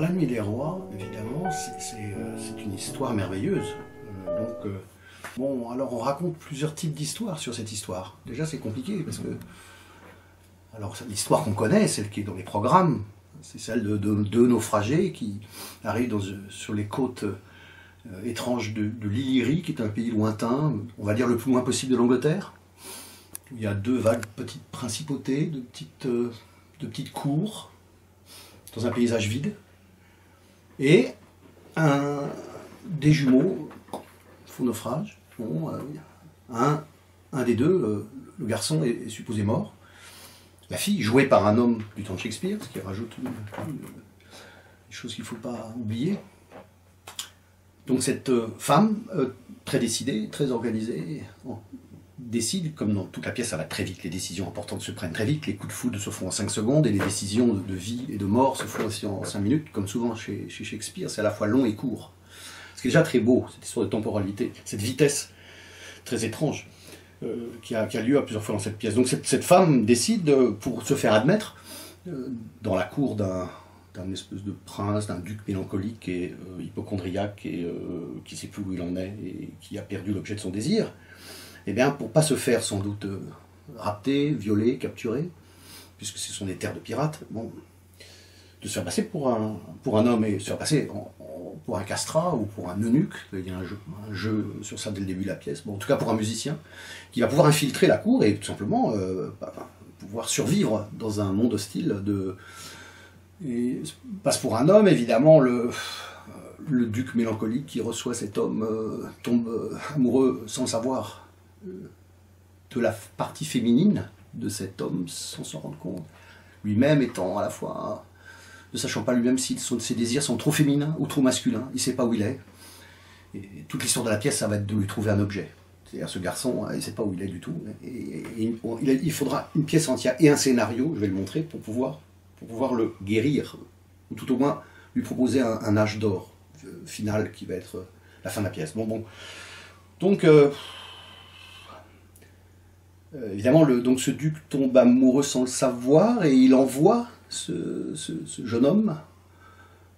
Alors, La Nuit des Rois, évidemment, c'est une histoire merveilleuse. Bon, alors on raconte plusieurs types d'histoires sur cette histoire. Déjà, c'est compliqué, parce que... Alors, l'histoire qu'on connaît, celle qui est dans les programmes, c'est celle de deux naufragés qui arrivent sur les côtes étranges de l'Illyrie, qui est un pays lointain, on va dire le plus loin possible de l'Angleterre. Il y a deux vagues petites principautés, de petites cours, dans un paysage vide. Et des jumeaux font naufrage. Bon, un des deux, le garçon, est supposé mort. La fille, jouée par un homme du temps de Shakespeare, ce qui rajoute une chose qu'il ne faut pas oublier. Donc cette femme, très décidée, très organisée, décide, comme dans toute la pièce, ça va très vite, les décisions importantes se prennent très vite, les coups de foudre se font en 5 secondes, et les décisions de vie et de mort se font aussi en 5 minutes, comme souvent chez Shakespeare, c'est à la fois long et court. Ce qui est déjà très beau, cette histoire de temporalité, cette vitesse très étrange, qui a lieu à plusieurs fois dans cette pièce. Donc cette femme décide, pour se faire admettre, dans la cour d'un espèce de prince, d'un duc mélancolique et hypocondriaque, et qui ne sait plus où il en est, et qui a perdu l'objet de son désir, eh bien, pour ne pas se faire sans doute rapter, violer, capturer, puisque ce sont des terres de pirates, bon, de se faire passer pour un homme et se faire passer pour un castrat ou pour un eunuque. Il y a un jeu sur ça dès le début de la pièce, bon, en tout cas pour un musicien, qui va pouvoir infiltrer la cour et tout simplement pouvoir survivre dans un monde hostile. Et passe pour un homme, évidemment, le duc mélancolique qui reçoit cet homme tombe amoureux sans le savoir de la partie féminine de cet homme sans s'en rendre compte. Lui-même étant à la fois, ne sachant pas lui-même si ses désirs sont trop féminins ou trop masculins, il ne sait pas où il est. Et toute l'histoire de la pièce, ça va être de lui trouver un objet. C'est-à-dire ce garçon, il ne sait pas où il est du tout. Et il faudra une pièce entière et un scénario, je vais le montrer, pour pouvoir le guérir, ou tout au moins lui proposer un âge d'or final qui va être la fin de la pièce. Bon. Donc, évidemment, donc ce duc tombe amoureux sans le savoir et il envoie ce jeune homme,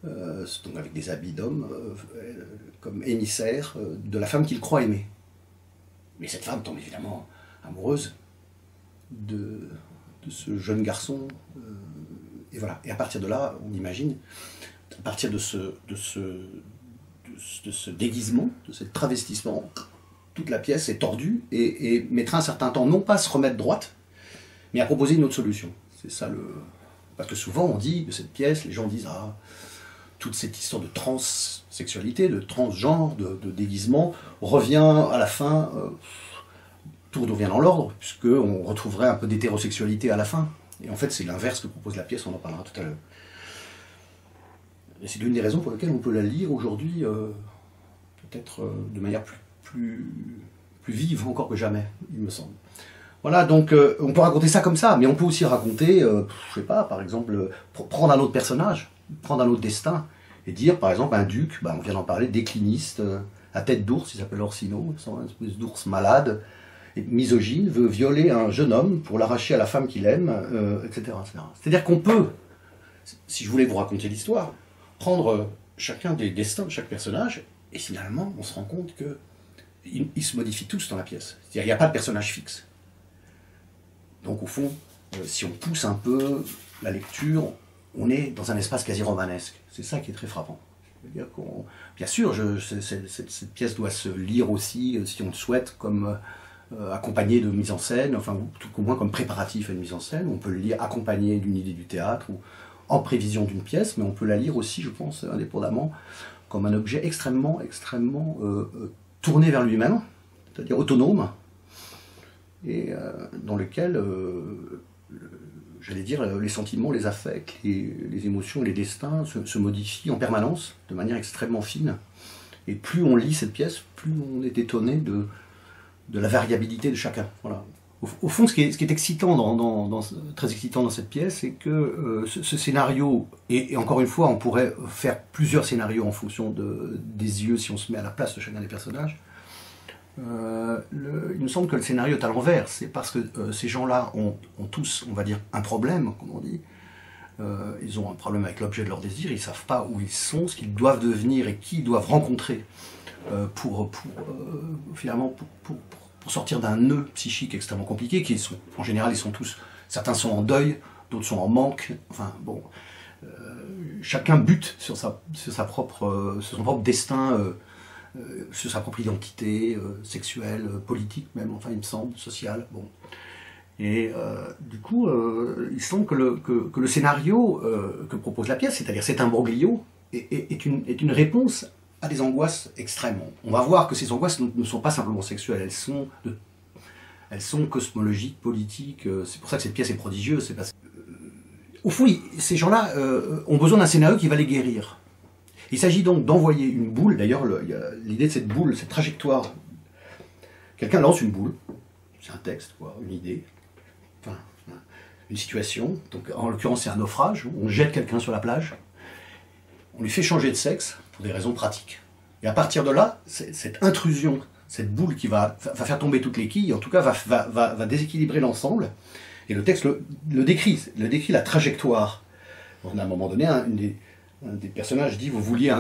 donc avec des habits d'homme, comme émissaire de la femme qu'il croit aimer. Mais cette femme tombe évidemment amoureuse de ce jeune garçon. Et voilà. Et à partir de là, on imagine, à partir de ce déguisement, de ce travestissement, toute la pièce est tordue et mettra un certain temps, non pas à se remettre droite, mais à proposer une autre solution. C'est ça le... Parce que souvent on dit de cette pièce, les gens disent « Ah, toute cette histoire de transsexualité, de transgenre, de déguisement, revient à la fin, tout revient dans l'ordre, puisqu'on retrouverait un peu d'hétérosexualité à la fin. » Et en fait, c'est l'inverse que propose la pièce, on en parlera tout à l'heure. Et c'est l'une des raisons pour lesquelles on peut la lire aujourd'hui, peut-être de manière plus vive encore que jamais, il me semble. Voilà, donc on peut raconter ça comme ça, mais on peut aussi raconter, je sais pas, par exemple, prendre un autre personnage, prendre un autre destin, et dire, par exemple, un duc, on vient d'en parler, décliniste, à tête d'ours, il s'appelle Orsino, une espèce d'ours malade, et misogyne, veut violer un jeune homme pour l'arracher à la femme qu'il aime, etc. C'est-à-dire qu'on peut, si je voulais vous raconter l'histoire, prendre chacun des destins de chaque personnage, et finalement, on se rend compte que ils se modifient tous dans la pièce. C'est-à-dire qu'il n'y a pas de personnage fixe. Donc au fond, si on pousse un peu la lecture, on est dans un espace quasi romanesque. C'est ça qui est très frappant. Bien sûr, cette pièce doit se lire aussi, si on le souhaite, comme accompagné de mise en scène, enfin, ou tout au moins comme préparatif à une mise en scène. On peut le lire accompagné d'une idée du théâtre, ou en prévision d'une pièce, mais on peut la lire aussi, je pense, indépendamment, comme un objet extrêmement tourné vers lui-même, c'est-à-dire autonome, et dans lequel, j'allais dire, les sentiments, les affects, les émotions, les destins se modifient en permanence, de manière extrêmement fine. Et plus on lit cette pièce, plus on est étonné de la variabilité de chacun. Voilà. Au fond, ce qui est excitant, très excitant dans cette pièce, c'est que ce scénario, et encore une fois, on pourrait faire plusieurs scénarios en fonction des yeux, si on se met à la place de chacun des personnages. Il me semble que le scénario est à l'envers. C'est parce que ces gens-là ont tous, on va dire, un problème, comme on dit, ils ont un problème avec l'objet de leur désir, ils ne savent pas où ils sont, ce qu'ils doivent devenir et qui ils doivent rencontrer finalement pour sortir d'un nœud psychique extrêmement compliqué, qui sont, en général, ils sont tous, certains sont en deuil, d'autres sont en manque, enfin bon, chacun bute sur son propre destin, sur sa propre identité sexuelle, politique même, enfin il me semble, sociale, bon. Et du coup, il semble que le scénario que propose la pièce, c'est-à-dire cet imbroglio, est une réponse à des angoisses extrêmes. On va voir que ces angoisses ne sont pas simplement sexuelles, elles sont cosmologiques, politiques. C'est pour ça que cette pièce est prodigieuse. C'est parce que, au fond, ces gens-là ont besoin d'un scénario qui va les guérir. Il s'agit donc d'envoyer une boule. D'ailleurs, l'idée de cette boule, cette trajectoire. Quelqu'un lance une boule, c'est un texte, quoi, une idée, enfin, une situation. Donc, en l'occurrence, c'est un naufrage. On jette quelqu'un sur la plage. On lui fait changer de sexe pour des raisons pratiques. Et à partir de là, cette intrusion, cette boule qui va faire tomber toutes les quilles, en tout cas va déséquilibrer l'ensemble. Et le texte le décrit la trajectoire. À un moment donné, un des personnages dit, vous vouliez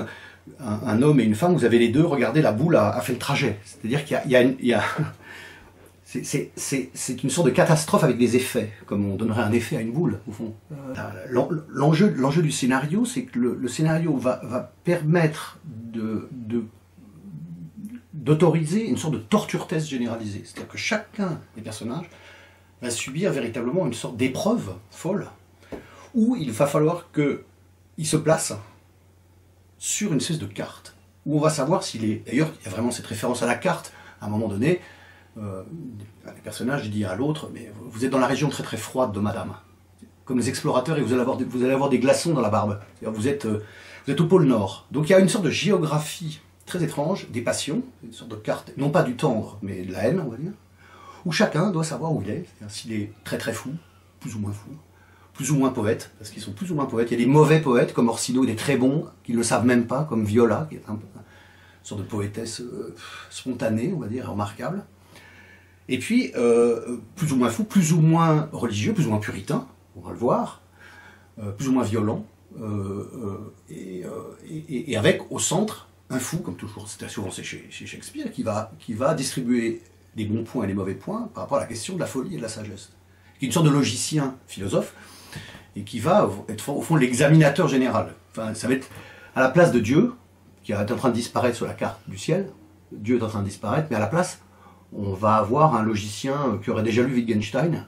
un homme et une femme, vous avez les deux, regardez, la boule a fait le trajet. C'est-à-dire qu'il y a c'est une sorte de catastrophe avec des effets, comme on donnerait un effet à une boule, au fond. L'enjeu du scénario, c'est que le scénario va permettre d'autoriser une sorte de torture test généralisée. C'est-à-dire que chacun des personnages va subir véritablement une sorte d'épreuve folle, où il va falloir qu'il se place sur une espèce de carte, où on va savoir s'il est... D'ailleurs, il y a vraiment cette référence à la carte, à un moment donné, un des personnages dit à l'autre, mais vous êtes dans la région très très froide de madame, comme les explorateurs, et vous allez avoir des glaçons dans la barbe. Vous êtes au pôle Nord. Donc il y a une sorte de géographie très étrange, des passions, une sorte de carte, non pas du tendre, mais de la haine, on va dire, où chacun doit savoir où il est, s'il est très très fou, plus ou moins poète, parce qu'ils sont plus ou moins poètes. Il y a des mauvais poètes, comme Orsino, et des très bons, qui ne le savent même pas, comme Viola, qui est une sorte de poétesse spontanée, on va dire, remarquable. Et puis, plus ou moins fou, plus ou moins religieux, plus ou moins puritain, on va le voir, plus ou moins violent, et avec au centre un fou, comme toujours, c'est souvent chez Shakespeare, qui va distribuer les bons points et les mauvais points par rapport à la question de la folie et de la sagesse. Qui est une sorte de logicien philosophe, et qui va être au fond l'examinateur général. Enfin, ça va être à la place de Dieu, qui est en train de disparaître sur la carte du ciel, Dieu est en train de disparaître, mais à la place, on va avoir un logicien qui aurait déjà lu Wittgenstein,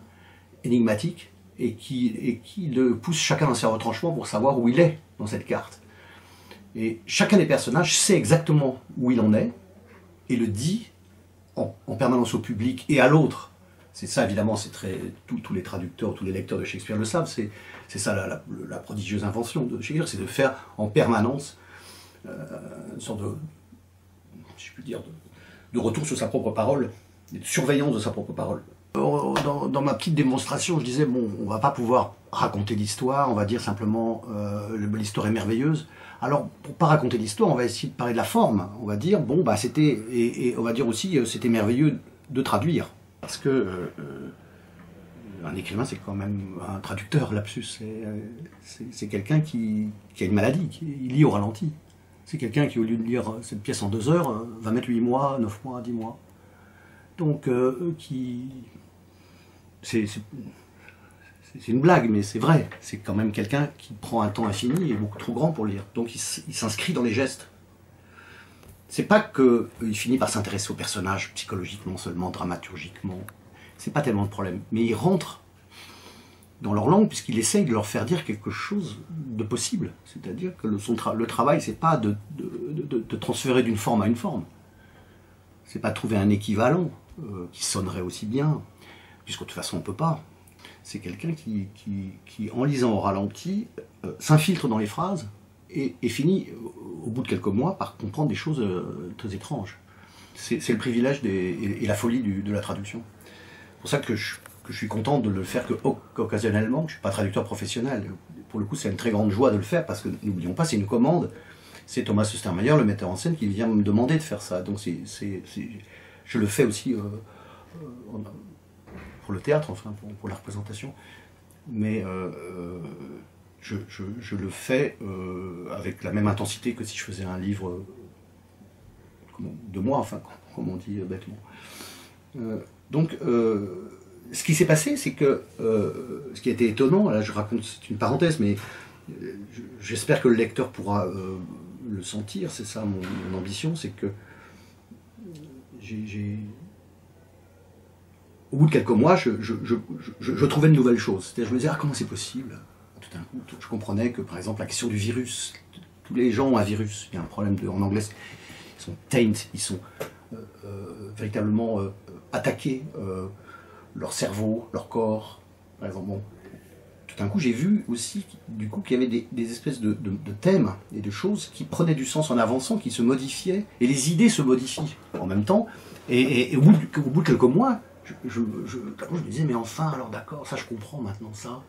énigmatique, et qui le pousse chacun dans ses retranchements pour savoir où il est dans cette carte. Et chacun des personnages sait exactement où il en est, et le dit en permanence au public et à l'autre. C'est ça, évidemment, c'est tous les traducteurs, tous les lecteurs de Shakespeare le savent, c'est ça la prodigieuse invention de Shakespeare, c'est de faire en permanence une sorte de, si je puis dire, de retour sur sa propre parole, de surveillance de sa propre parole. Dans ma petite démonstration, je disais, bon, on va pas pouvoir raconter l'histoire, on va dire simplement l'histoire est merveilleuse. Alors, pour pas raconter l'histoire, on va essayer de parler de la forme. On va dire, bon, bah c'était, et on va dire aussi, c'était merveilleux de traduire. Parce que un écrivain, c'est quand même un traducteur, lapsus. C'est quelqu'un qui a une maladie, il lit au ralenti. C'est quelqu'un qui, au lieu de lire cette pièce en 2 heures, va mettre 8 mois, 9 mois, 10 mois. Donc, c'est une blague, mais c'est vrai. C'est quand même quelqu'un qui prend un temps infini et beaucoup trop grand pour lire. Donc, il s'inscrit dans les gestes. C'est pas qu'il finit par s'intéresser aux personnages psychologiquement seulement, dramaturgiquement. C'est pas tellement le problème. Mais il rentre dans leur langue puisqu'il essaye de leur faire dire quelque chose de possible. C'est-à-dire que le travail, c'est pas de transférer d'une forme à une forme. C'est pas de trouver un équivalent qui sonnerait aussi bien, puisque de toute façon on peut pas. C'est quelqu'un qui, en lisant au ralenti, s'infiltre dans les phrases et finit, au bout de quelques mois, par comprendre des choses très étranges. C'est le privilège et la folie de la traduction. C'est pour ça que je suis content de le faire qu'occasionnellement. Je ne suis pas traducteur professionnel. Pour le coup, c'est une très grande joie de le faire, parce que, n'oublions pas, c'est une commande. C'est Thomas Ostermeyer, le metteur en scène, qui vient me demander de faire ça. Donc je le fais aussi pour le théâtre, enfin, pour la représentation. Mais je le fais avec la même intensité que si je faisais un livre de moi, enfin, comme on dit bêtement. Donc, ce qui s'est passé, c'est que ce qui a été étonnant, là je raconte, c'est une parenthèse, mais j'espère que le lecteur pourra le sentir, c'est ça mon ambition, c'est que au bout de quelques mois, je trouvais de nouvelles choses. C'est-à-dire, je me disais, ah, comment c'est possible? Tout d'un coup, je comprenais que, par exemple, la question du virus, tous les gens ont un virus. Il y a un problème, en anglais, ils sont taint, ils sont véritablement attaqués, leur cerveau, leur corps, par exemple. Bon. Tout d'un coup, j'ai vu aussi du coup, qu'il y avait des espèces de thèmes et de choses qui prenaient du sens en avançant, qui se modifiaient, et les idées se modifient en même temps. Et au bout de quelques mois, je me disais, mais enfin, alors d'accord, ça je comprends maintenant ça.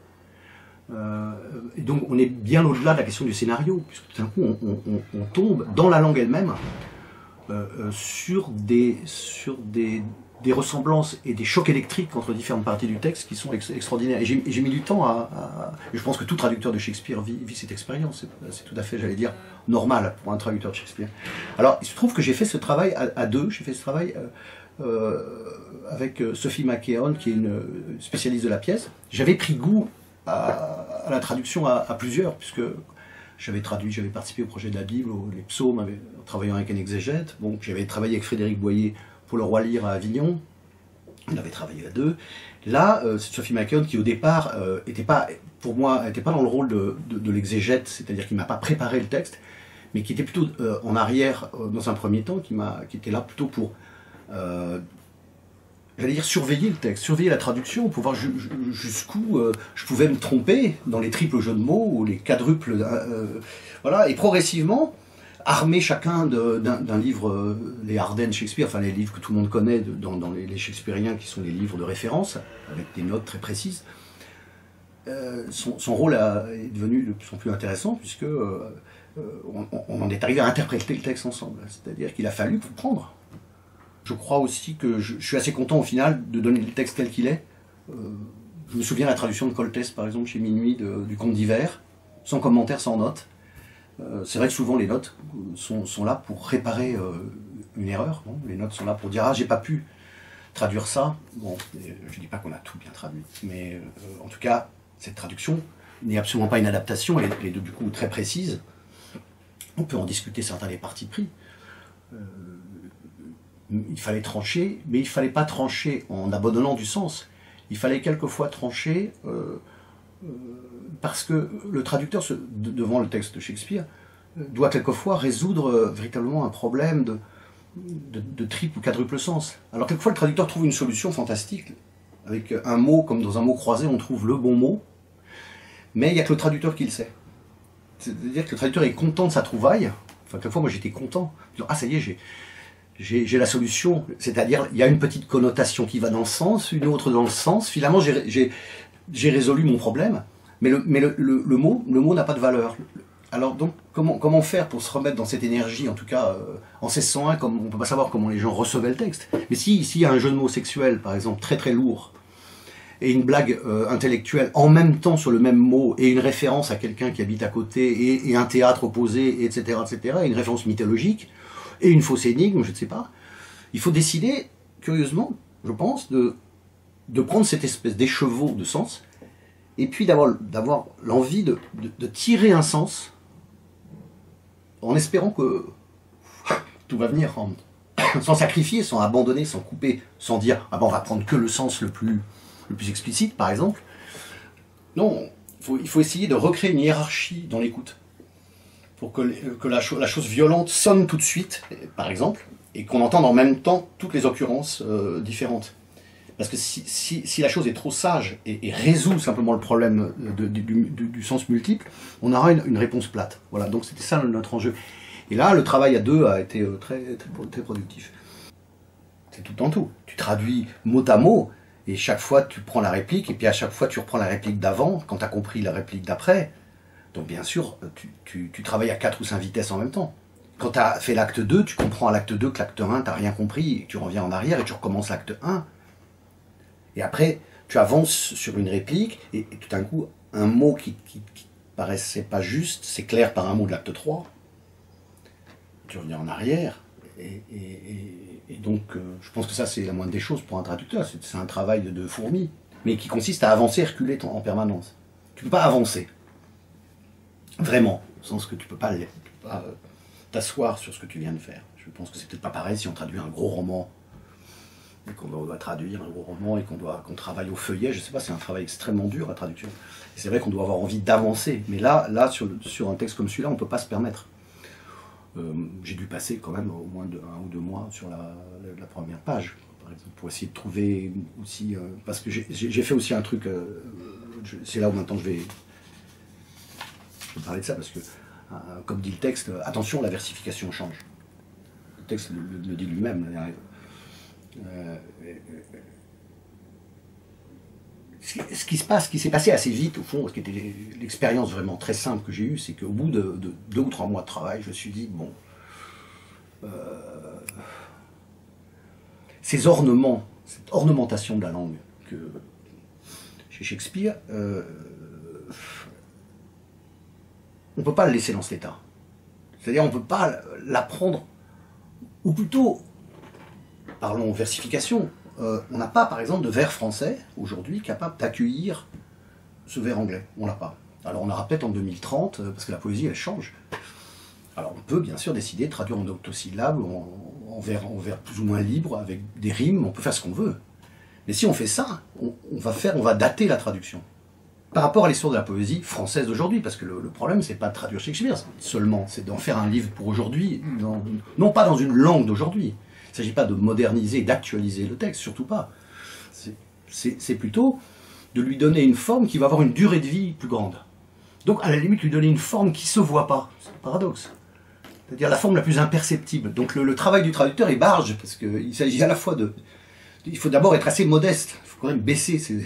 Et donc on est bien au-delà de la question du scénario, puisque tout d'un coup on tombe dans la langue elle-même sur des ressemblances et des chocs électriques entre différentes parties du texte qui sont extraordinaires. Et j'ai mis du temps je pense que tout traducteur de Shakespeare vit cette expérience. C'est tout à fait, j'allais dire, normal pour un traducteur de Shakespeare. Alors, il se trouve que j'ai fait ce travail à deux. J'ai fait ce travail avec Sophie McKeown, qui est une spécialiste de la pièce. J'avais pris goût à la traduction à plusieurs, puisque j'avais participé au projet de la Bible, les psaumes, en travaillant avec un exégète. Bon, j'avais travaillé avec Frédéric Boyer pour le Roi Lear à Avignon. On avait travaillé à deux. Là, c'est Sophie McKeown qui, au départ, pour moi, n'était pas dans le rôle de l'exégète, c'est-à-dire qui ne m'a pas préparé le texte, mais qui était plutôt en arrière, dans un premier temps, qui était là plutôt pour, j'allais dire, surveiller le texte, surveiller la traduction, pour voir jusqu'où je pouvais me tromper dans les triples jeux de mots, ou les quadruples... voilà, et progressivement, armé chacun d'un livre, les Ardennes Shakespeare, enfin les livres que tout le monde connaît dans les Shakespeariens, qui sont les livres de référence, avec des notes très précises, son rôle est devenu de plus en plus intéressant, puisque on en est arrivé à interpréter le texte ensemble. C'est-à-dire qu'il a fallu comprendre. Je crois aussi que je suis assez content au final de donner le texte tel qu'il est. Je me souviens de la traduction de Coltès, par exemple, chez Minuit, du Conte d'hiver, sans commentaire, sans notes. C'est vrai que souvent les notes sont là pour réparer une erreur. Bon, les notes sont là pour dire « Ah, j'ai pas pu traduire ça ». Bon, je dis pas qu'on a tout bien traduit, mais en tout cas, cette traduction n'est absolument pas une adaptation, elle est du coup très précise. On peut en discuter certains des partis pris. Il fallait trancher, mais il ne fallait pas trancher en abandonnant du sens. Il fallait quelquefois trancher parce que le traducteur, devant le texte de Shakespeare, doit quelquefois résoudre véritablement un problème de triple ou quadruple sens. Alors quelquefois le traducteur trouve une solution fantastique, avec un mot, comme dans un mot croisé, on trouve le bon mot, mais il n'y a que le traducteur qui le sait. C'est-à-dire que le traducteur est content de sa trouvaille. Enfin, quelquefois, moi j'étais content. Ah, ça y est, j'ai la solution. C'est-à-dire, il y a une petite connotation qui va dans le sens, une autre dans le sens. Finalement, j'ai résolu mon problème, mais le mot n'a pas de valeur. Alors, donc, comment faire pour se remettre dans cette énergie, en tout cas, en 1601, comme on ne peut pas savoir comment les gens recevaient le texte. Mais s'il y a un jeu de mots sexuel, par exemple, très très lourd, et une blague intellectuelle en même temps sur le même mot, et une référence à quelqu'un qui habite à côté, et un théâtre opposé, etc., et une référence mythologique, et une fausse énigme, je ne sais pas, il faut décider, curieusement, je pense, de prendre cette espèce d'écheveau de sens, et puis d'avoir l'envie de tirer un sens, en espérant que tout va venir, sans sacrifier, sans abandonner, sans couper, sans dire « ah ben on va prendre que le sens le plus explicite, par exemple ». Non, il faut essayer de recréer une hiérarchie dans l'écoute, pour que la chose violente sonne tout de suite, par exemple, et qu'on entende en même temps toutes les occurrences différentes. Parce que si la chose est trop sage et résout simplement le problème du sens multiple, on aura une réponse plate. Voilà, donc c'était ça notre enjeu. Et là, le travail à deux a été très, très, très productif. C'est tout en tout. Tu traduis mot à mot, et chaque fois tu prends la réplique, et puis à chaque fois tu reprends la réplique d'avant, quand tu as compris la réplique d'après. Donc bien sûr, tu travailles à 4 ou 5 vitesses en même temps. Quand tu as fait l'acte 2, tu comprends à l'acte 2 que l'acte 1, tu n'as rien compris, et tu reviens en arrière et tu recommences l'acte 1. Et après, tu avances sur une réplique, et tout d'un coup, un mot paraissait pas juste, c'est clair par un mot de l'acte 3. Tu reviens en arrière, et donc je pense que ça c'est la moindre des choses pour un traducteur, c'est un travail de fourmi, mais qui consiste à avancer et reculer en permanence. Tu ne peux pas avancer, vraiment, au sens que tu ne peux pas t'asseoir sur ce que tu viens de faire. Je pense que c'est peut-être pas pareil si on traduit un gros roman, et qu'on doit traduire un gros roman, et qu'on travaille au feuillet, je ne sais pas, c'est un travail extrêmement dur, la traduction. Et c'est vrai qu'on doit avoir envie d'avancer, mais là sur un texte comme celui-là, on ne peut pas se permettre. J'ai dû passer quand même au moins 1 ou 2 mois sur la première page, par exemple, pour essayer de trouver aussi... parce que j'ai fait aussi un truc, c'est là où maintenant je vais parler de ça, parce que, comme dit le texte, attention, la versification change. Le texte le dit lui-même. Ce qui s'est passé assez vite, au fond, ce qui était l'expérience vraiment très simple que j'ai eue, c'est qu'au bout de 2 ou 3 mois de travail, je me suis dit, bon, ces ornements, cette ornementation de la langue que chez Shakespeare, on ne peut pas le laisser dans cet état. C'est-à-dire, on ne peut pas l'apprendre, ou plutôt, parlons versification, on n'a pas, par exemple, de vers français, aujourd'hui, capable d'accueillir ce vers anglais. On l'a pas. Alors on aura peut-être en 2030, parce que la poésie, elle change. Alors on peut, bien sûr, décider de traduire en octosyllabes, en vers plus ou moins libres, avec des rimes, on peut faire ce qu'on veut. Mais si on fait ça, on va dater la traduction. Par rapport à l'histoire de la poésie française d'aujourd'hui, parce que le problème, c'est pas de traduire Shakespeare seulement, c'est d'en faire un livre pour aujourd'hui, non pas dans une langue d'aujourd'hui. Il ne s'agit pas de moderniser, d'actualiser le texte, surtout pas. C'est plutôt de lui donner une forme qui va avoir une durée de vie plus grande. Donc, à la limite, lui donner une forme qui ne se voit pas. C'est un paradoxe. C'est-à-dire la forme la plus imperceptible. Donc, le travail du traducteur est barge, parce qu'il s'agit à la fois de... Il faut d'abord être assez modeste. Il faut quand même baisser.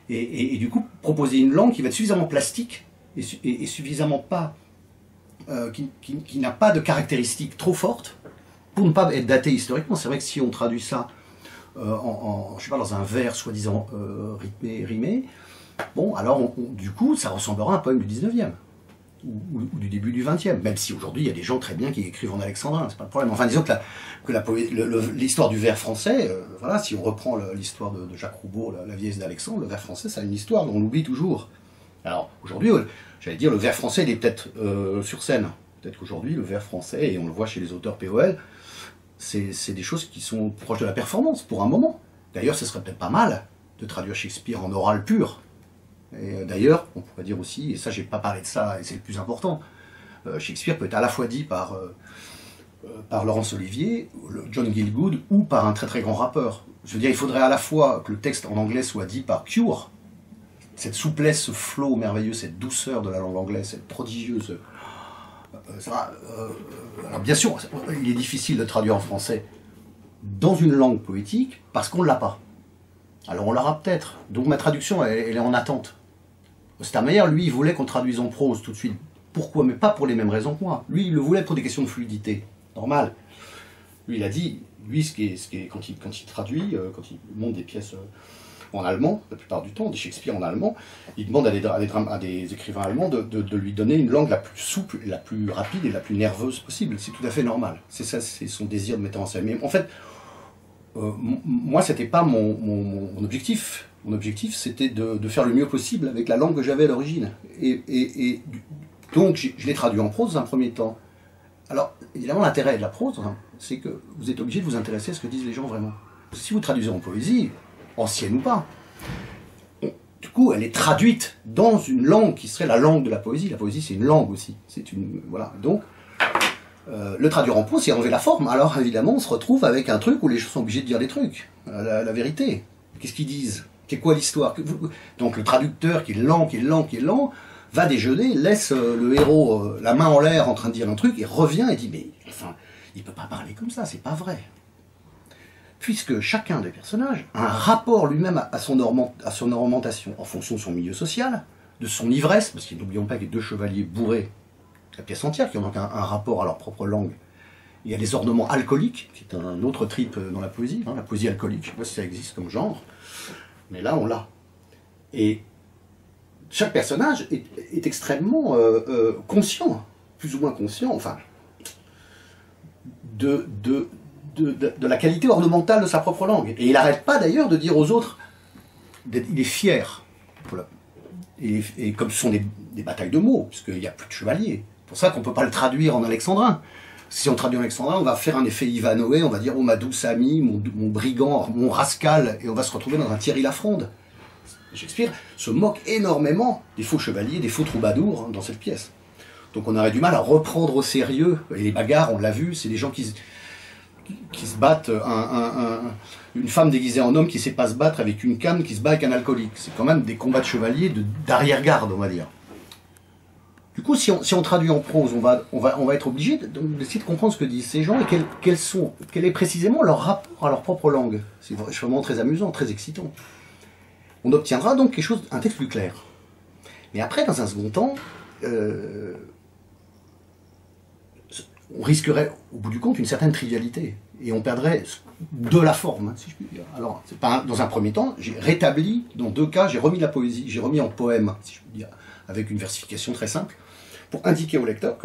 Et du coup, proposer une langue qui va être suffisamment plastique et suffisamment pas... qui n'a pas de caractéristiques trop fortes pour ne pas être daté historiquement. C'est vrai que si on traduit ça je sais pas, dans un vers soi-disant rimé, bon, alors du coup, ça ressemblera à un poème du 19e ou du début du 20e, même si aujourd'hui, il y a des gens très bien qui écrivent en alexandrin, c'est pas le problème. Enfin, disons que l'histoire du vers français, voilà, si on reprend l'histoire de Jacques Roubaud, la vieillesse d'Alexandre, le vers français, ça a une histoire dont on l'oublie toujours. Alors, aujourd'hui, j'allais dire, le vers français, il est peut-être sur scène. Peut-être qu'aujourd'hui, le vers français, et on le voit chez les auteurs POL, c'est des choses qui sont proches de la performance, pour un moment. D'ailleurs, ce serait peut-être pas mal de traduire Shakespeare en oral pur. Et d'ailleurs, on pourrait dire aussi, et ça, j'ai pas parlé de ça, et c'est le plus important, Shakespeare peut être à la fois dit par Laurence Olivier, John Gielgud, ou par un très très grand rappeur. Je veux dire, il faudrait à la fois que le texte en anglais soit dit par Cure, cette souplesse, ce flow merveilleux, cette douceur de la langue anglaise, cette prodigieuse... alors bien sûr, il est difficile de traduire en français dans une langue poétique parce qu'on ne l'a pas. Alors on l'aura peut-être. Donc ma traduction, elle est en attente. Stamayer, lui, il voulait qu'on traduise en prose tout de suite. Pourquoi? Mais pas pour les mêmes raisons que moi. Lui, il le voulait pour des questions de fluidité. Normal. Lui, il a dit, quand il traduit, quand il monte des pièces en allemand, la plupart du temps, des Shakespeare en allemand, il demande à des écrivains allemands de lui donner une langue la plus souple, la plus rapide et la plus nerveuse possible. C'est tout à fait normal. C'est ça, c'est son désir de mettre en scène. Mais en fait, moi, c'était pas mon objectif. Mon objectif, c'était de faire le mieux possible avec la langue que j'avais à l'origine. Et donc, je l'ai traduit en prose dans un premier temps. Alors, évidemment, l'intérêt de la prose, hein, c'est que vous êtes obligé de vous intéresser à ce que disent les gens vraiment. Si vous traduisez en poésie, ancienne ou pas, du coup, elle est traduite dans une langue qui serait la langue de la poésie. La poésie, c'est une langue aussi. C'est une... Voilà. Donc, le traduire en prose, c'est enlever la forme. Alors, évidemment, on se retrouve avec un truc où les gens sont obligés de dire des trucs. La vérité. Qu'est-ce qu'ils disent? C'est quoi l'histoire? Donc, le traducteur qui est lent, va déjeuner, laisse le héros la main en l'air en train de dire un truc, et revient et dit, mais enfin, il ne peut pas parler comme ça, c'est pas vrai. Puisque chacun des personnages a un rapport lui-même à son ornementation, en fonction de son milieu social, de son ivresse, parce que n'oublions pas qu'il y a 2 chevaliers bourrés, la pièce entière, qui ont donc un rapport à leur propre langue. Il y a des ornements alcooliques, qui est un autre trip dans la poésie, hein, la poésie alcoolique, je ne sais pas si ça existe comme genre, mais là on l'a. Et chaque personnage est extrêmement conscient, plus ou moins conscient, enfin, de la qualité ornementale de sa propre langue. Et il n'arrête pas d'ailleurs de dire aux autres, il est fier. Voilà. Et comme ce sont des batailles de mots, puisqu'il n'y a plus de chevaliers, c'est pour ça qu'on ne peut pas le traduire en alexandrin. Si on traduit en alexandrin, on va faire un effet Ivanhoé, on va dire « Oh ma douce amie, mon brigand, mon rascal », et on va se retrouver dans un Thierry Lafronde. Shakespeare se moque énormément des faux chevaliers, des faux troubadours dans cette pièce. Donc on aurait du mal à reprendre au sérieux, et les bagarres, on l'a vu, c'est des gens qui se battent, une femme déguisée en homme qui ne sait pas se battre avec une canne qui se bat avec un alcoolique. C'est quand même des combats de chevaliers d'arrière-garde, on va dire. Du coup, si on traduit en prose, on va être obligé d'essayer de comprendre ce que disent ces gens et quel est précisément leur rapport à leur propre langue. C'est vraiment très amusant, très excitant. On obtiendra donc un texte plus clair. Mais après, dans un second temps, on risquerait, au bout du compte, une certaine trivialité. Et on perdrait de la forme, si je puis dire. Alors, dans un premier temps, j'ai rétabli, dans 2 cas, j'ai remis la poésie, j'ai remis en poème, si je puis dire, avec une versification très simple, pour indiquer au lecteur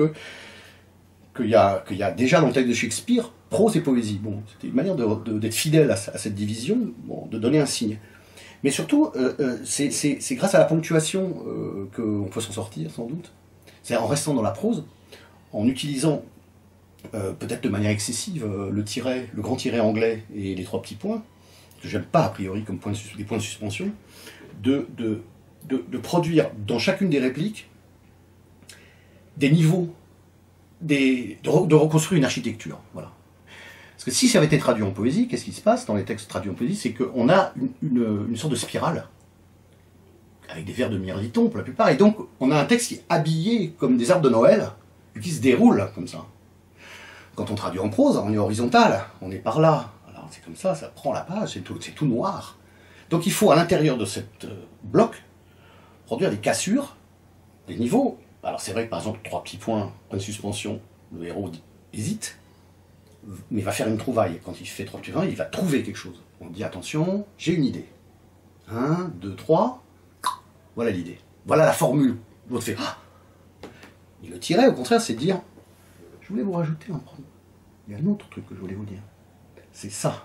qu'il y a déjà dans le texte de Shakespeare prose et poésie. Bon, c'était une manière d'être fidèle à cette division, bon, de donner un signe. Mais surtout, c'est grâce à la ponctuation qu'on peut s'en sortir, sans doute. C'est en restant dans la prose, en utilisant peut-être de manière excessive le grand tiret anglais et les 3 petits points, que j'aime pas a priori comme des points de suspension, de produire dans chacune des répliques des niveaux, de reconstruire une architecture. Voilà. Parce que si ça avait été traduit en poésie, qu'est-ce qui se passe dans les textes traduits en poésie? C'est qu'on a une sorte de spirale, avec des vers de mirliton pour la plupart, et donc on a un texte qui est habillé comme des arbres de Noël, et qui se déroule comme ça. Quand on traduit en prose, on est horizontal, on est par là. Alors c'est comme ça prend la page, c'est tout noir. Donc il faut, à l'intérieur de cette bloc, produire des cassures, des niveaux. Alors c'est vrai que par exemple, 3 petits points, point de suspension, le héros hésite, mais va faire une trouvaille. Quand il fait 3 petits points, il va trouver quelque chose. On dit attention, j'ai une idée. 1, 2, 3, voilà l'idée. Voilà la formule. L'autre fait ah. Et le tiret, au contraire, c'est de dire je voulais vous rajouter un point. Il y a un autre truc que je voulais vous dire. C'est ça.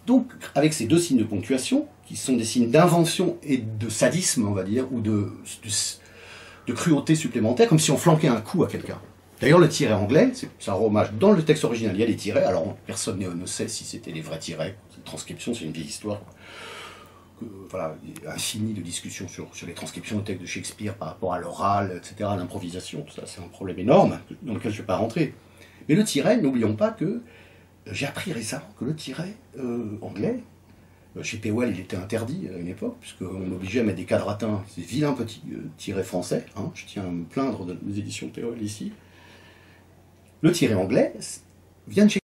Donc, avec ces 2 signes de ponctuation, qui sont des signes d'invention et de sadisme, on va dire, ou de cruauté supplémentaire, comme si on flanquait un coup à quelqu'un. D'ailleurs, le tiret anglais, ça rend hommage. Dans le texte original, il y a les tirets, alors personne ne sait si c'était les vrais tirets. Cette transcription, c'est une vieille histoire. Voilà, infini de discussions sur les transcriptions de textes de Shakespeare par rapport à l'oral, etc., à l'improvisation, tout ça, c'est un problème énorme dans lequel je ne vais pas rentrer. Mais le tiret, n'oublions pas que j'ai appris récemment que le tiret anglais, chez Pewell, il était interdit à une époque, puisqu'on obligeait à mettre des quadratins, ces vilains petits tirets français, hein, je tiens à me plaindre de nos éditions Pewell ici. Le tiret anglais vient de Shakespeare,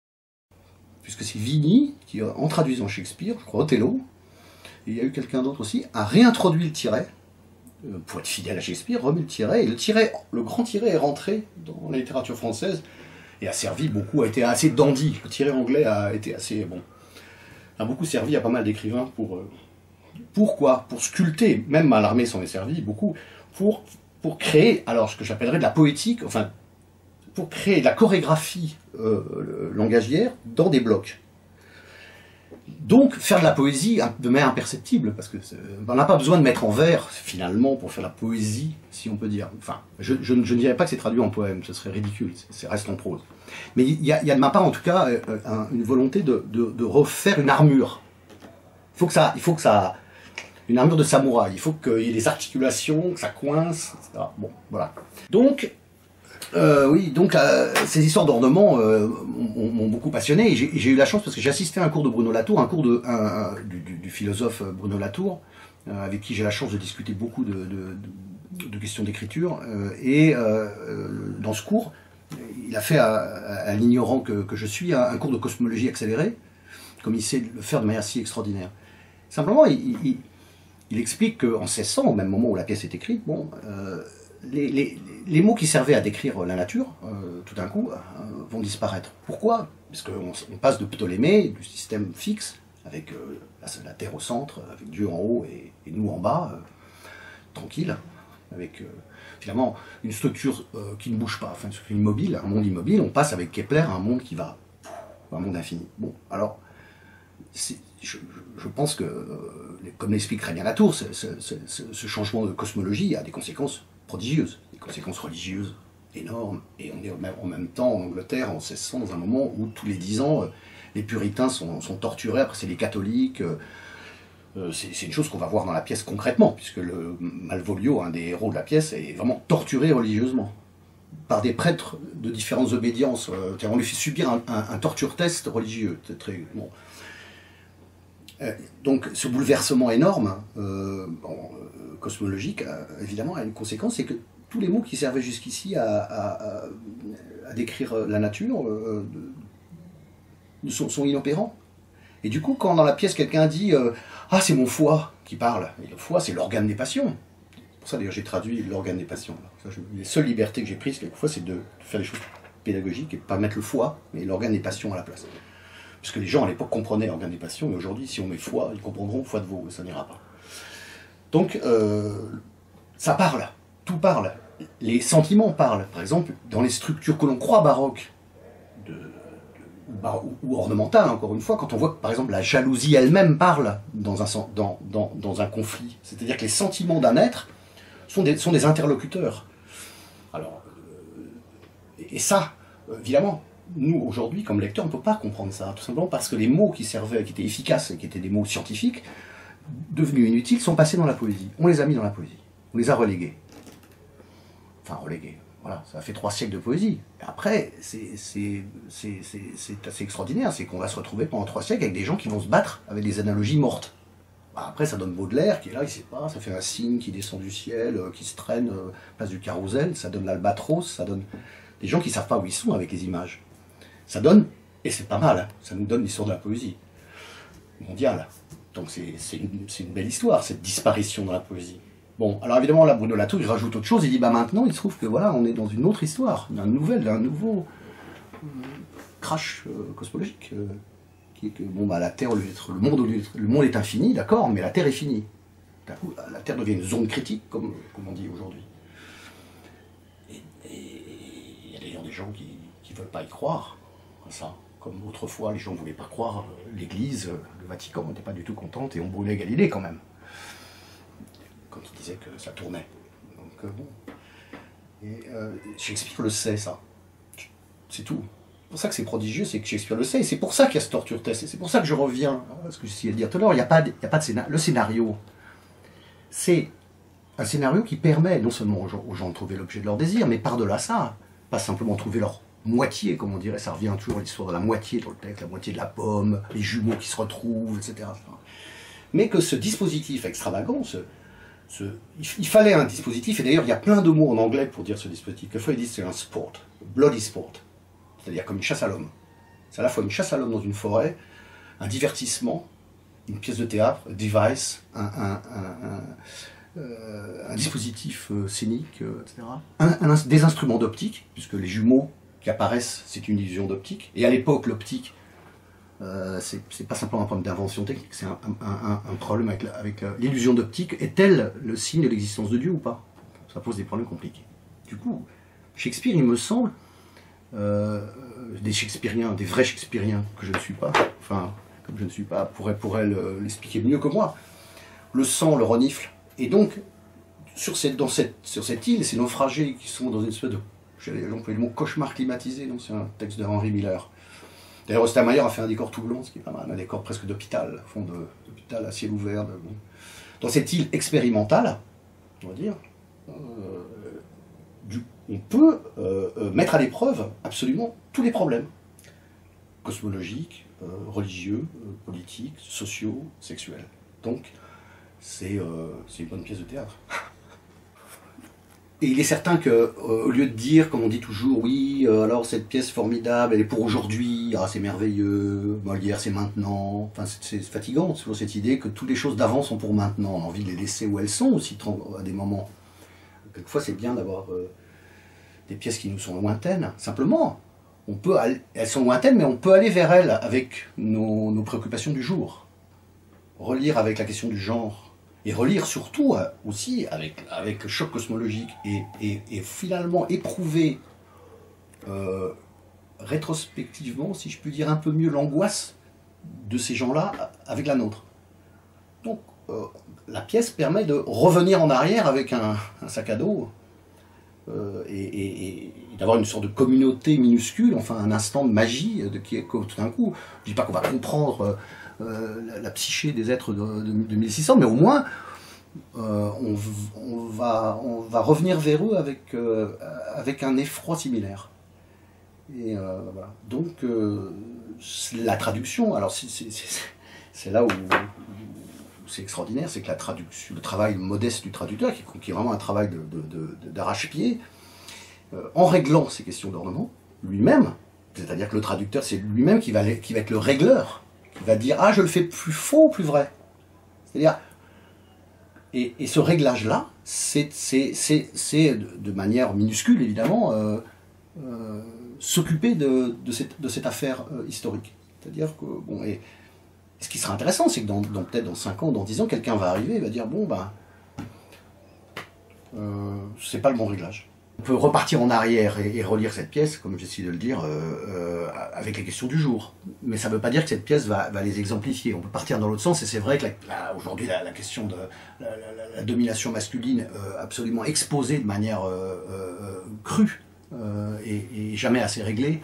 puisque c'est Vigny qui, en traduisant Shakespeare, je crois Othello, et il y a eu quelqu'un d'autre aussi, a réintroduit le tiret, pour être fidèle à Shakespeare, remis le tiret, et le grand tiret est rentré dans la littérature française, et a servi beaucoup, a été assez dandy. Le tiret anglais a été assez, bon, a beaucoup servi à pas mal d'écrivains pourquoi? Pour sculpter, même Mallarmé s'en est servi beaucoup, pour créer, alors ce que j'appellerais de la poétique, enfin, pour créer de la chorégraphie langagière dans des blocs. Donc, faire de la poésie de manière imperceptible, parce qu'on n'a pas besoin de mettre en vers, finalement, pour faire la poésie, si on peut dire. Enfin, je ne dirais pas que c'est traduit en poème, ce serait ridicule, ça reste en prose. Mais il y a de ma part, en tout cas, une volonté de refaire une armure. Il faut que ça... Une armure de samouraï, il faut qu'il y ait des articulations, que ça coince, etc. Bon, voilà. Donc... oui, donc ces histoires d'ornement m'ont beaucoup passionné, et j'ai eu la chance parce que j'ai assisté à un cours de Bruno Latour, un cours du philosophe Bruno Latour, avec qui j'ai la chance de discuter beaucoup de questions d'écriture, et dans ce cours, il a fait à l'ignorant que je suis un cours de cosmologie accélérée, comme il sait le faire de manière si extraordinaire. Simplement, il explique qu'en 1600, au même moment où la pièce est écrite, bon... les mots qui servaient à décrire la nature, tout d'un coup, vont disparaître. Pourquoi? Parce qu'on passe de Ptolémée, du système fixe, avec la Terre au centre, avec Dieu en haut et nous en bas, tranquille, avec finalement une structure qui ne bouge pas, enfin une structure immobile, un monde immobile, on passe avec Kepler à un monde qui va, un monde infini. Bon, alors, je pense que, comme l'explique très bien Latour, ce changement de cosmologie a des conséquences prodigieuses, des conséquences religieuses énormes, et on est en même temps en Angleterre en 1600 dans un moment où tous les 10 ans, les puritains sont torturés, après c'est les catholiques, c'est une chose qu'on va voir dans la pièce concrètement, puisque le Malvolio, un des héros de la pièce, est vraiment torturé religieusement par des prêtres de différentes obédiences. On lui fait subir un torture-test religieux. Très, bon. Donc ce bouleversement énorme, cosmologique, évidemment, a une conséquence, c'est que tous les mots qui servaient jusqu'ici à décrire la nature sont inopérants. Et du coup, quand dans la pièce, quelqu'un dit « Ah, c'est mon foie qui parle », et le foie, c'est l'organe des passions. C'est pour ça, d'ailleurs, j'ai traduit l'organe des passions. Les seules libertés que j'ai prises, quelquefois, c'est de faire des choses pédagogiques et de ne pas mettre le foie, mais l'organe des passions à la place. Parce que les gens, à l'époque, comprenaient l'organe des passions, mais aujourd'hui, si on met foie, ils comprendront foie de veau, et ça n'ira pas. Donc, ça parle, tout parle. Les sentiments parlent. Par exemple, dans les structures que l'on croit baroques, ou ornementale, encore une fois, quand on voit que, par exemple, la jalousie elle-même parle dans un conflit. C'est-à-dire que les sentiments d'un être sont des interlocuteurs. Alors, et ça, évidemment, nous, aujourd'hui, comme lecteurs, on ne peut pas comprendre ça, tout simplement parce que les mots qui servaient, qui étaient efficaces, et qui étaient des mots scientifiques, devenus inutiles, sont passés dans la poésie. On les a mis dans la poésie. On les a relégués. Enfin, relégués. Voilà, ça fait 3 siècles de poésie. Et après, c'est assez extraordinaire, c'est qu'on va se retrouver pendant 3 siècles avec des gens qui vont se battre avec des analogies mortes. Après, ça donne Baudelaire, qui est là, il ne sait pas, ça fait un cygne qui descend du ciel, qui se traîne, place du Carrousel, ça donne l'Albatros, ça donne des gens qui ne savent pas où ils sont avec les images. Ça donne, et c'est pas mal, hein, ça nous donne l'histoire de la poésie mondiale. Donc c'est une belle histoire, cette disparition dans la poésie. Bon, alors évidemment, là, Bruno Latour, il rajoute autre chose, il dit, bah maintenant, il se trouve que voilà, on est dans une autre histoire, un nouveau crash cosmologique, qui est que, bon, bah la Terre, le monde est infini, d'accord, mais la Terre est finie. D'un coup, la Terre devient une zone critique, comme on dit aujourd'hui. Et il y a d'ailleurs des gens qui ne veulent pas y croire à ça. Comme autrefois, les gens ne voulaient pas croire, l'Église, le Vatican n'était pas du tout contente, et on brûlait Galilée quand même. Quand il disait que ça tournait. Donc bon. Et Shakespeare le sait, ça. C'est tout. C'est pour ça que c'est prodigieux, c'est que Shakespeare le sait, et c'est pour ça qu'il y a ce torture test, et c'est pour ça que je reviens à ce que j'essayais de dire tout à l'heure, il n'y a pas de scénario. Le scénario, c'est un scénario qui permet non seulement aux gens de trouver l'objet de leur désir, mais par-delà ça, pas simplement trouver leur moitié, comme on dirait, ça revient toujours à l'histoire de la moitié dans le texte, la moitié de la pomme, les jumeaux qui se retrouvent, etc. Mais que ce dispositif extravagant, il fallait un dispositif, et d'ailleurs il y a plein de mots en anglais pour dire ce dispositif. Quelquefois ils disent c'est un sport, bloody sport, c'est-à-dire comme une chasse à l'homme. C'est à la fois une chasse à l'homme dans une forêt, un divertissement, une pièce de théâtre, un device, un dispositif scénique, etc. Des instruments d'optique, puisque les jumeaux qui apparaissent, c'est une illusion d'optique, et à l'époque l'optique, c'est pas simplement un problème d'invention technique, c'est un problème avec l'illusion d'optique. Est-elle le signe de l'existence de Dieu ou pas? Ça pose des problèmes compliqués. Du coup, Shakespeare, il me semble, des Shakespeariens, des vrais Shakespeariens, que je ne suis pas, enfin, comme je ne suis pas, pourraient l'expliquer mieux que moi, le sang le renifle. Et donc, sur cette île, ces naufragés qui sont dans une espèce de, j'ai employé le mot cauchemar climatisé, donc c'est un texte de Henry Miller. D'ailleurs, Ostermayer a fait un décor tout blond, ce qui est pas mal, un décor presque d'hôpital, fond d'hôpital à ciel ouvert. Bon. Dans cette île expérimentale, on va dire, on peut mettre à l'épreuve absolument tous les problèmes cosmologiques, religieux, politiques, sociaux, sexuels. Donc, c'est une bonne pièce de théâtre. Et il est certain qu'au lieu de dire, comme on dit toujours, oui, alors cette pièce formidable, elle est pour aujourd'hui, ah, c'est merveilleux, Molière c'est maintenant, enfin c'est fatigant, c'est toujours cette idée que toutes les choses d'avant sont pour maintenant, on a envie de les laisser où elles sont aussi à des moments. Quelquefois c'est bien d'avoir des pièces qui nous sont lointaines, simplement, elles sont lointaines, mais on peut aller vers elles avec nos préoccupations du jour. Relire avec la question du genre. et relire surtout aussi avec choc cosmologique et finalement éprouver rétrospectivement, si je puis dire un peu mieux, l'angoisse de ces gens-là avec la nôtre. Donc la pièce permet de revenir en arrière avec un sac à dos et d'avoir une sorte de communauté minuscule, enfin un instant de magie qui est tout d'un coup, je ne dis pas qu'on va comprendre la psyché des êtres de 1600, mais au moins on va revenir vers eux avec un effroi similaire. Et voilà. Donc la traduction, alors c'est là où c'est extraordinaire, c'est que la traduction, le travail modeste du traducteur, qui est vraiment un travail d'arrache-pied, en réglant ces questions d'ornement, lui-même, c'est-à-dire que le traducteur, c'est lui-même qui va être le régleur, qui va dire « Ah, je le fais plus faux ou plus vrai ?» C'est-à-dire, et ce réglage-là, c'est de manière minuscule, évidemment, s'occuper de cette affaire historique. C'est-à-dire que, bon, et ce qui sera intéressant, c'est que peut-être dans 5 ans, dans 10 ans, quelqu'un va arriver et va dire, bon, ben, c'est pas le bon réglage. On peut repartir en arrière et relire cette pièce, comme j'essaie de le dire, avec les questions du jour. Mais ça ne veut pas dire que cette pièce va les exemplifier. On peut partir dans l'autre sens, et c'est vrai que aujourd'hui, la question de la domination masculine absolument exposée de manière crue, et jamais assez réglée,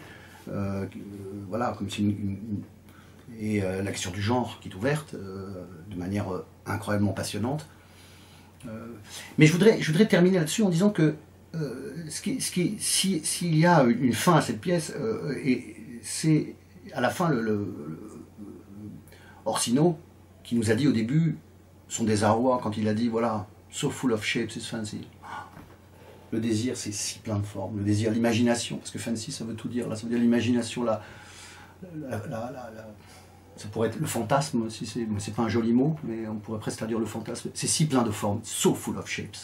voilà, comme si la question du genre qui est ouverte de manière incroyablement passionnante. Mais je voudrais terminer là-dessus en disant que s'il y a une fin à cette pièce, et c'est à la fin Orsino qui nous a dit au début son désarroi quand il a dit voilà, so full of shapes is fancy. Le désir, c'est si plein de formes. Le désir, l'imagination, parce que fancy, ça veut tout dire. Là, ça veut dire l'imagination, ça pourrait être le fantasme, si c'est pas un joli mot, mais on pourrait presque traduire le fantasme. C'est si plein de formes, so full of shapes.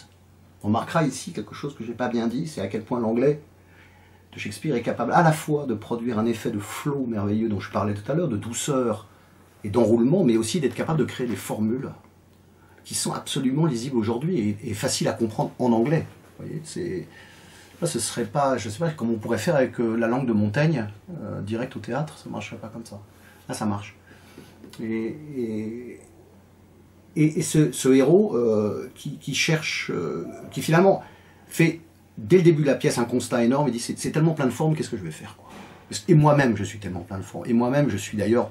On remarquera ici quelque chose que je n'ai pas bien dit, c'est à quel point l'anglais de Shakespeare est capable à la fois de produire un effet de flow merveilleux dont je parlais tout à l'heure, de douceur et d'enroulement, mais aussi d'être capable de créer des formules qui sont absolument lisibles aujourd'hui et faciles à comprendre en anglais. Vous voyez, ce serait pas, je ne sais pas comment on pourrait faire avec la langue de Montaigne, direct au théâtre, ça ne marcherait pas comme ça. Là, ça marche. Et ce héros qui cherche, qui finalement fait dès le début de la pièce un constat énorme, il dit c'est tellement plein de formes, qu'est-ce que je vais faire quoi. Et moi-même je suis tellement plein de formes, et moi-même je suis d'ailleurs,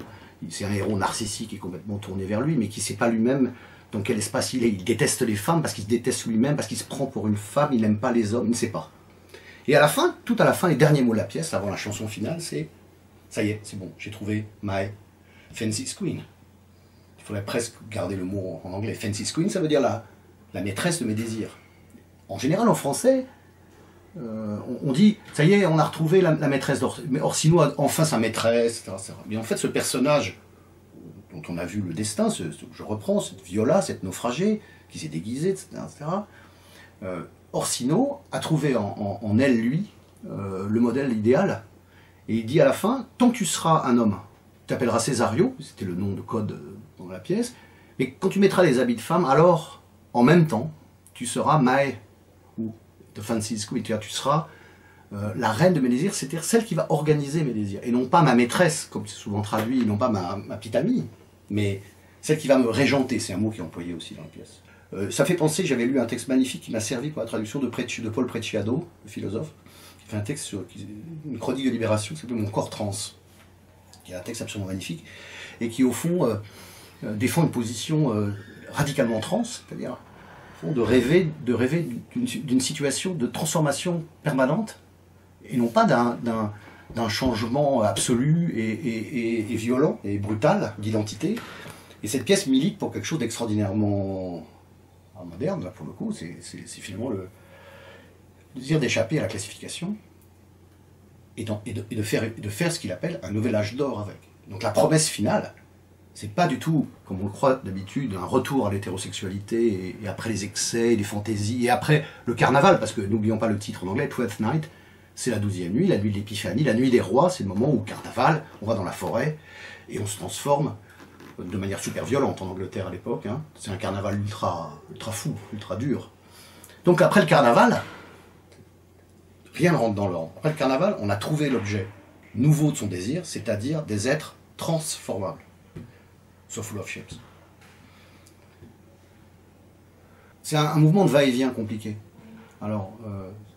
c'est un héros narcissique et complètement tourné vers lui, mais qui ne sait pas lui-même dans quel espace il est. Il déteste les femmes parce qu'il se déteste lui-même, parce qu'il se prend pour une femme, il n'aime pas les hommes, il ne sait pas. Et à la fin, tout à la fin, les derniers mots de la pièce, avant la chanson finale, c'est ça y est, c'est bon, j'ai trouvé my fancy's queen. Il faudrait presque garder le mot en anglais. Fancy's queen, ça veut dire la maîtresse de mes désirs. En général, en français, on dit, ça y est, on a retrouvé la maîtresse d'Orsino, a enfin sa maîtresse, etc. Mais en fait, ce personnage dont on a vu le destin, je reprends, cette Viola, cette naufragée, qui s'est déguisée, etc. Orsino a trouvé en elle, lui, le modèle idéal, et il dit à la fin, tant que tu seras un homme, tu t'appelleras Césario, c'était le nom de code dans la pièce, mais quand tu mettras les habits de femme, alors, en même temps, tu seras Mae, ou The Fancy's Queen, tu seras la reine de mes désirs, c'est-à-dire celle qui va organiser mes désirs, et non pas ma maîtresse, comme c'est souvent traduit, non pas ma petite amie, mais celle qui va me régenter, c'est un mot qui est employé aussi dans la pièce. Ça fait penser, j'avais lu un texte magnifique qui m'a servi pour la traduction de Paul Preciado, le philosophe, qui fait un texte sur une chronique de libération qui s'appelle Mon corps trans, qui est un texte absolument magnifique, et qui au fond défend une position radicalement trans, c'est-à-dire de rêver d'une situation de transformation permanente, et non pas d'un changement absolu et violent et brutal d'identité. Et cette pièce milite pour quelque chose d'extraordinairement moderne, là pour le coup, c'est finalement le désir d'échapper à la classification et de faire ce qu'il appelle un nouvel âge d'or avec. Donc la promesse finale, c'est pas du tout, comme on le croit d'habitude, un retour à l'hétérosexualité et après les excès, les fantaisies, et après le carnaval, parce que n'oublions pas le titre en anglais, Twelfth Night, c'est la 12e nuit, la nuit de l'épiphanie, la nuit des rois, c'est le moment où carnaval, on va dans la forêt et on se transforme de manière super violente en Angleterre à l'époque. Hein. C'est un carnaval ultra fou, ultra dur. Donc après le carnaval, rien ne rentre dans l'ordre. Après le carnaval, on a trouvé l'objet nouveau de son désir, c'est-à-dire des êtres transformables. So full of shapes. C'est un mouvement de va-et-vient compliqué. Alors,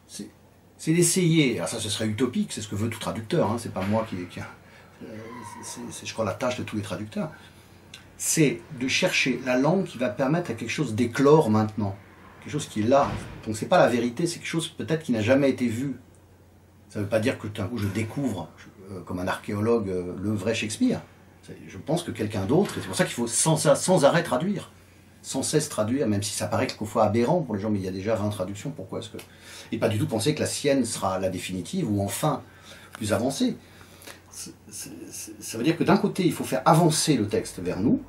c'est d'essayer, alors ça ce serait utopique, c'est ce que veut tout traducteur, hein, c'est pas moi c'est je crois la tâche de tous les traducteurs, c'est de chercher la langue qui va permettre à quelque chose d'éclore maintenant, quelque chose qui est là. Donc c'est pas la vérité, c'est quelque chose peut-être qui n'a jamais été vu. Ça ne veut pas dire que tout d'un coup je découvre, comme un archéologue, le vrai Shakespeare. Je pense que quelqu'un d'autre, et c'est pour ça qu'il faut sans arrêt traduire, sans cesse traduire, même si ça paraît quelquefois aberrant pour les gens, mais il y a déjà 20 traductions, pourquoi est-ce que... Et pas du tout penser que la sienne sera la définitive, ou enfin plus avancée. Ça veut dire que d'un côté, il faut faire avancer le texte vers nous,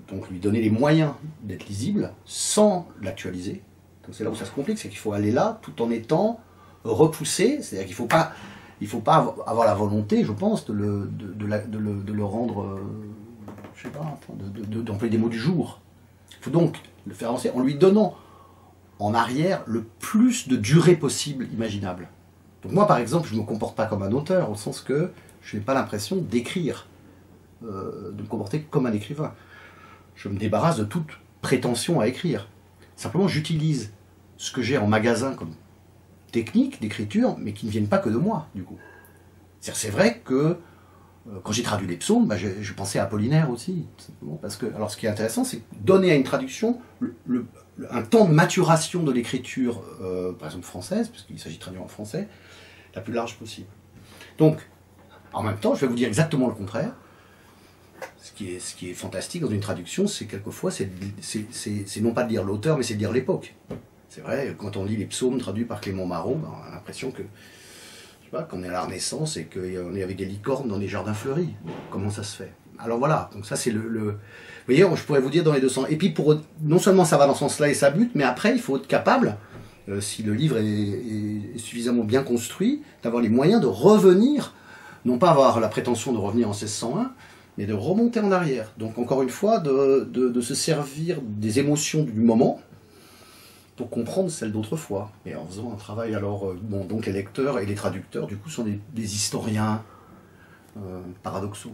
donc lui donner les moyens d'être lisible, sans l'actualiser. Donc c'est là où ça se complique, c'est qu'il faut aller là, tout en étant repoussé, c'est-à-dire qu'il ne faut pas avoir la volonté, je pense, de le rendre, je sais pas, d'employer des mots du jour. Il faut donc le faire avancer en lui donnant en arrière le plus de durée possible imaginable. Donc moi, par exemple, je ne me comporte pas comme un auteur, au sens que je n'ai pas l'impression d'écrire, de me comporter comme un écrivain. Je me débarrasse de toute prétention à écrire. Simplement, j'utilise ce que j'ai en magasin comme technique d'écriture, mais qui ne viennent pas que de moi, du coup. C'est vrai que quand j'ai traduit les psaumes, je pensais à Apollinaire aussi, simplement parce que, alors ce qui est intéressant, c'est donner à une traduction un temps de maturation de l'écriture, par exemple française, puisqu'il s'agit de traduire en français, la plus large possible. Donc, en même temps, je vais vous dire exactement le contraire. Ce qui est fantastique dans une traduction, c'est quelquefois, c'est non pas de lire l'auteur, mais c'est de lire l'époque. C'est vrai, quand on lit les psaumes traduits par Clément Marot, on a l'impression que, je sais pas, qu'on est à la Renaissance et qu'on est avec des licornes dans des jardins fleuris. Comment ça se fait? Alors voilà, donc ça c'est Vous voyez, je pourrais vous dire dans les deux sens. Et puis, non seulement ça va dans ce sens-là et ça bute, mais après, il faut être capable, si le livre est suffisamment bien construit, d'avoir les moyens de revenir, non pas avoir la prétention de revenir en 1601, mais de remonter en arrière. Donc encore une fois, de se servir des émotions du moment pour comprendre celles d'autrefois. Et en faisant un travail, alors, bon, donc les lecteurs et les traducteurs, du coup, sont des historiens paradoxaux.